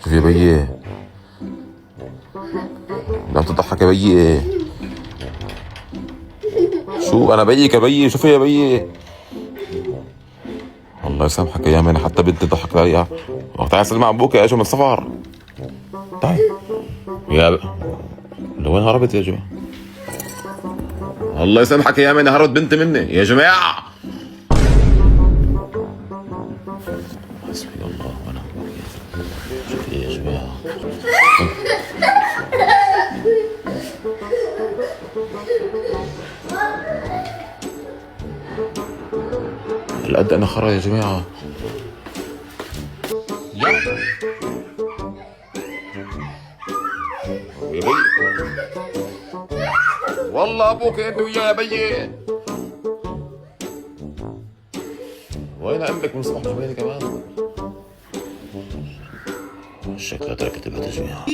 شوف يا بيي، لا تضحك يا بيي. شو انا بيك يا بيي، شوف يا بيي. الله يسامحك يا مان، حتى بنتي تضحك عليها. تعال سلم على ابوك يا اجوا من السفر. تعال يا لوين هربت يا جماعه؟ الله يسامحك يا مان، هربت بنتي مني يا جماعه. حسبي الله ونعم الوكيل. شوف يا جماعه. هالقد انا خرا يا جماعه. يا بي والله ابوك انت وياه يا بيي. وين امك من صباح جمالي كمان؟ شكلها تركت البيت يا جماعه.